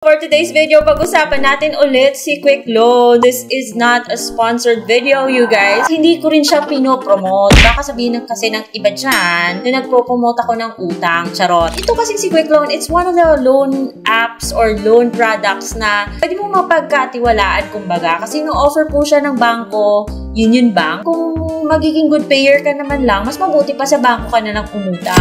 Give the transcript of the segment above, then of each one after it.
For today's video, pag-usapan natin ulit si Quick Loan. This is not a sponsored video, you guys. Hindi ko rin siya pinopromote. Baka sabihin kasi ng iba dyan na nagpo-promote ako ng utang. Charot. Ito kasi si Quick Loan, it's one of the loan apps or loan products na pwede mo mapagkatiwalaan kumbaga. Kasi no-offer po siya ng bangko, Union Bank. Kung magiging good payer ka naman lang, mas mabuti pa sa bangko ka na lang umutang.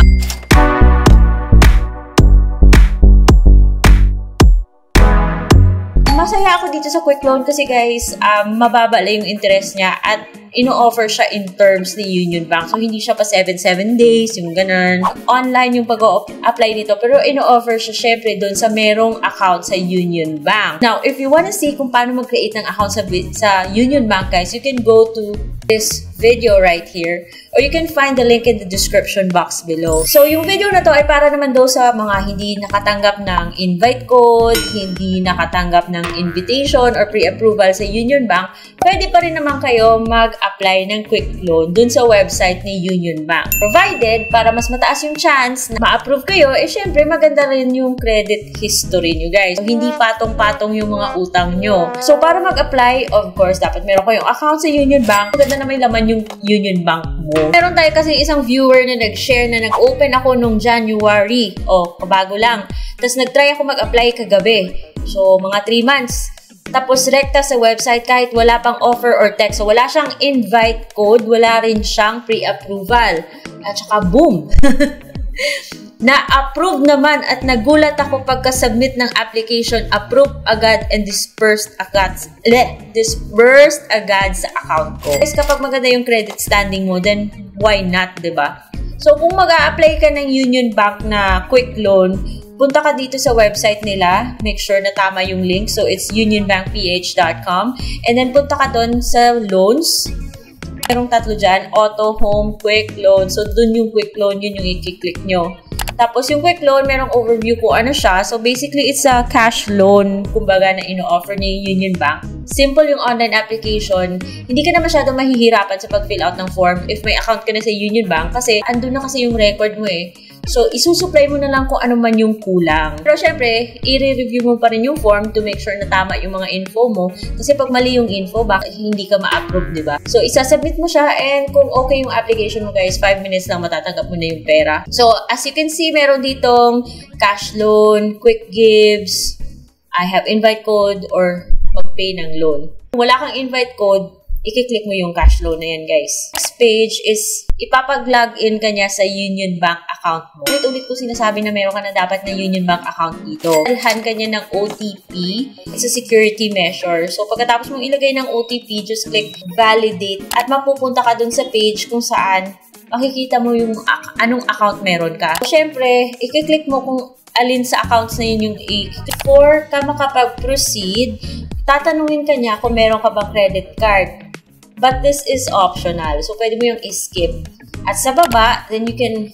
Masaya ako dito sa Quick Loan kasi guys, mababa lang yung interest niya at ino-offer siya in terms ni Union Bank. So, hindi siya pa 7 days, yung ganun. Online yung pag-apply nito, pero ino-offer siya syempre doon sa merong account sa Union Bank. Now, if you wanna see kung paano mag-create ng account sa Union Bank, guys, you can go to this video right here or you can find the link in the description box below. So, yung video na to ay para naman daw sa mga hindi nakatanggap ng invite code, hindi nakatanggap ng invitation or pre-approval sa Union Bank, pwede pa rin naman kayo mag-apply ng Quick Loan dun sa website ni Union Bank. Provided, para mas mataas yung chance na ma-approve kayo, syempre maganda rin yung credit history nyo, guys. So, hindi patong-patong yung mga utang nyo. So, para mag-apply, of course, dapat meron kayong account sa Union Bank. Maganda na may laman yung Union Bank mo. Meron tayo kasi isang viewer na nag-share na nag-open ako nung January. Kabago lang. Tapos nag-try ako mag-apply kagabi. So, mga 3 months. Tapos, rekta sa website kahit wala pang offer or text. So, wala siyang invite code, wala rin siyang pre-approval. At saka, boom! Na-approve naman at nagulat ako pagka-submit ng application, approved agad and dispersed agad sa account ko. Guys, kapag maganda yung credit standing mo, then why not, diba? So, kung mag-a-apply ka ng Union Bank na Quick Loan, punta ka dito sa website nila. Make sure na tama yung link. So, it's unionbankph.com. And then, punta ka doon sa loans. Merong 3 dyan. Auto, home, quick loan. So, dun yung quick loan, yun yung i-click nyo. Tapos, yung quick loan, merong overview kung ano siya. So, basically, it's a cash loan, kumbaga, na ino-offer ni Union Bank. Simple yung online application. Hindi ka na masyadong mahihirapan sa pag-fill out ng form if may account ka na sa Union Bank kasi andun na kasi yung record mo eh. So, isusupply mo na lang kung ano man yung kulang. Pero syempre, i-review mo pa rin yung form to make sure na tama yung mga info mo. Kasi pag mali yung info, bakit hindi ka ma-approve, diba? So, isasubmit mo siya and kung okay yung application mo guys, 5 minutes lang matatanggap mo na yung pera. So, as you can see, meron ditong cash loan, quick gives, I have invite code, or mag-pay ng loan. Kung wala kang invite code, i-click mo yung cash loan na yan, guys. Next page is ipapag-login ka niya sa Union Bank account mo. Ulit-ulit ko sinasabi na meron ka na dapat na Union Bank account dito. Dalhan ka niya ng OTP. It's a security measure. So, pagkatapos mong ilagay ng OTP, just click validate at mapupunta ka dun sa page kung saan makikita mo yung anong account meron ka. So, syempre, i-click mo kung alin sa accounts na yun yung before ka makapag-proceed, tatanungin ka niya kung meron ka bang credit card. But this is optional. So, pwede mo yung skip. At sa baba, then you can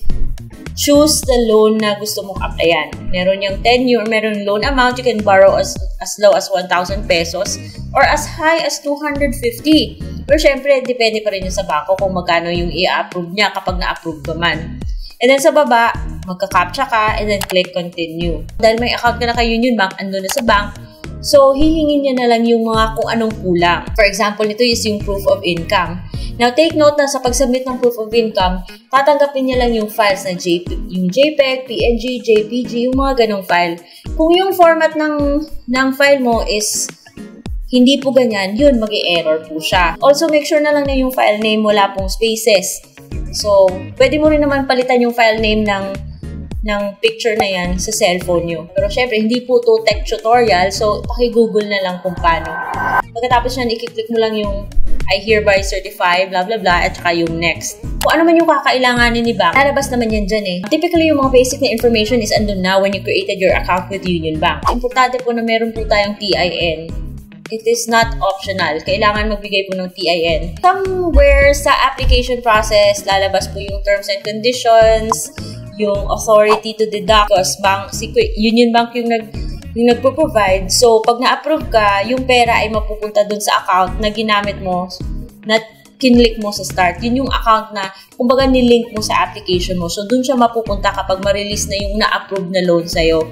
choose the loan na gusto mong applyan. Meron yung tenure, meron loan amount. You can borrow as low as 1,000 pesos or as high as 250. Pero syempre, depende pa rin yung sa bangko kung magkano yung i-approve niya kapag na-approve ka man. And then sa baba, magka-captcha ka and then click continue. Dahil may account ka na kay Union Bank, andun na sa bank, so, hihingin niya na lang yung mga kung anong kulang. For example, ito is yung proof of income. Now, take note na sa pag-submit ng proof of income, tatanggapin niya lang yung files na yung JPEG, PNG, JPG, yung mga ganong file. Kung yung format ng file mo is hindi po ganyan, yun, mag-i-error po siya. Also, make sure na lang na yung file name wala pong spaces. So, pwede mo rin naman palitan yung file name ng picture na yan sa cellphone nyo. Pero syempre, hindi po to tech tutorial, so paki-google na lang kung paano. Pagkatapos yan, i-click mo lang yung I hereby certify, blah blah blah, at saka yung next. Kung ano man yung kakailanganin ni bank, lalabas naman yan dyan eh. Typically, yung mga basic na information is andun na when you created your account with Union Bank. Importante po na meron po tayong TIN. It is not optional. Kailangan magbigay po ng TIN. Somewhere sa application process, lalabas po yung terms and conditions, yung authority to deduct because Union Bank yung nagpo-provide. So, pag na-approve ka, yung pera ay mapupunta dun sa account na ginamit mo, na kinlik mo sa start. Yun yung account na, kumbaga, nilink mo sa application mo. So, dun siya mapupunta kapag ma-release na yung na-approve na loan sa'yo.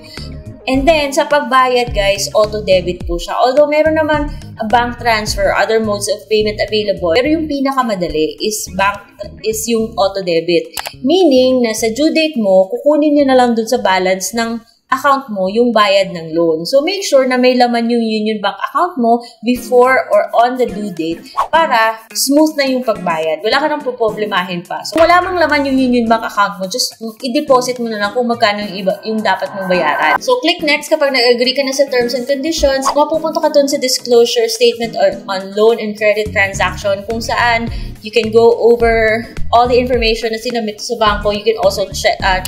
And then, sa pagbayad, guys, auto-debit po siya. Although, meron naman a bank transfer, other modes of payment available. Pero yung pinakamadali is yung auto-debit. Meaning, na sa due date mo, kukunin nyo na lang dun sa balance ng account mo yung bayad ng loan. So, make sure na may laman yung Union Bank account mo before or on the due date para smooth na yung pagbayad. Wala ka nang poproblemahin pa. So, wala mang laman yung Union Bank account mo, just i-deposit mo na lang kung magkano yung dapat mong bayaran. So, click next kapag nag-agree ka na sa terms and conditions. Mapupunta ka dun sa disclosure statement on loan and credit transaction kung saan you can go over all the information na sinabit sa banko. You can also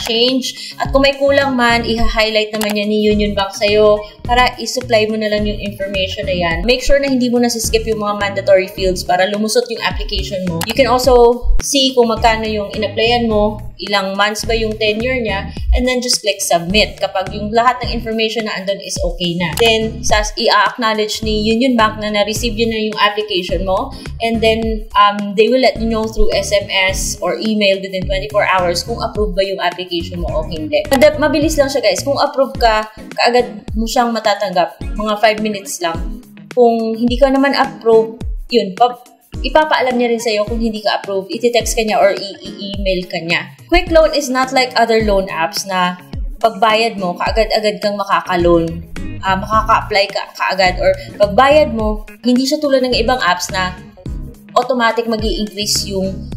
change. At kung may kulang man, i-highlight naman yan ni Union Bank sa'yo para i-supply mo na lang yung information na yan. Make sure na hindi mo nasiskip yung mga mandatory fields para lumusot yung application mo. You can also see kung magkano yung in-applyan mo, ilang months ba yung tenure niya, and then just click submit kapag yung lahat ng information na andun is okay na. Then, i-acknowledge ni Union Bank na na-receive yun na yung application mo, and then they will let you know through SMS or email within 24 hours kung approve ba yung application mo o hindi. Mabilis lang siya, guys. Kung approve ka, kaagad mo siyang matatanggap. Mga 5 minutes lang. Kung hindi ka naman approve, yun, ipapaalam niya rin sa'yo kung hindi ka approve. Iti-text ka niya or i-email ka niya. Quick Loan is not like other loan apps na pagbayad mo, kaagad-agad kang makaka-loan. Makaka-apply ka kaagad. Or pagbayad mo, hindi siya tulad ng ibang apps na automatic mag-i-increase yung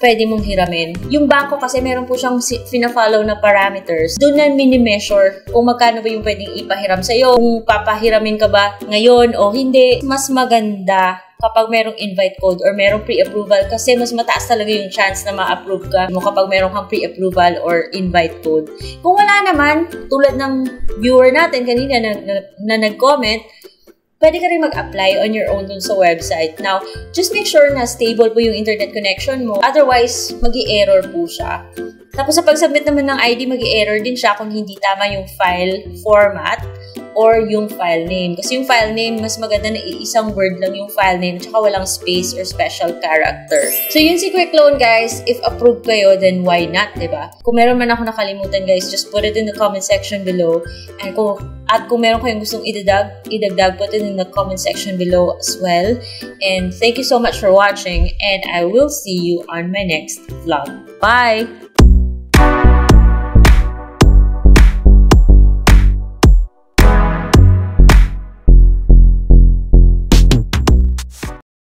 pwede mong hiramin. Yung banko kasi meron po siyang fina-follow na parameters. Doon na mini-measure kung magkano ba yung pwedeng ipahiram sa'yo. Kung papahiramin ka ba ngayon o hindi. Mas maganda kapag merong invite code or merong pre-approval kasi mas mataas talaga yung chance na ma-approve ka kapag meron kang pre-approval or invite code. Kung wala naman, tulad ng viewer natin kanina na nag-comment, pwede ka rin mag-apply on your own dun sa website. Now, just make sure na stable po yung internet connection mo. Otherwise, mag-i-error po siya. Tapos sa pag-submit naman ng ID, mag-i-error din siya kung hindi tama yung file format or yung file name. Kasi yung file name, mas maganda na isang word lang yung file name tsaka walang space or special character. So yun si Quick Loan, guys. If approved kayo, then why not, diba? Kung meron man ako nakalimutan, guys, just put it in the comment section below. And kung meron kayong gustong idagdag, put it in the comment section below as well. And thank you so much for watching, and I will see you on my next vlog. Bye!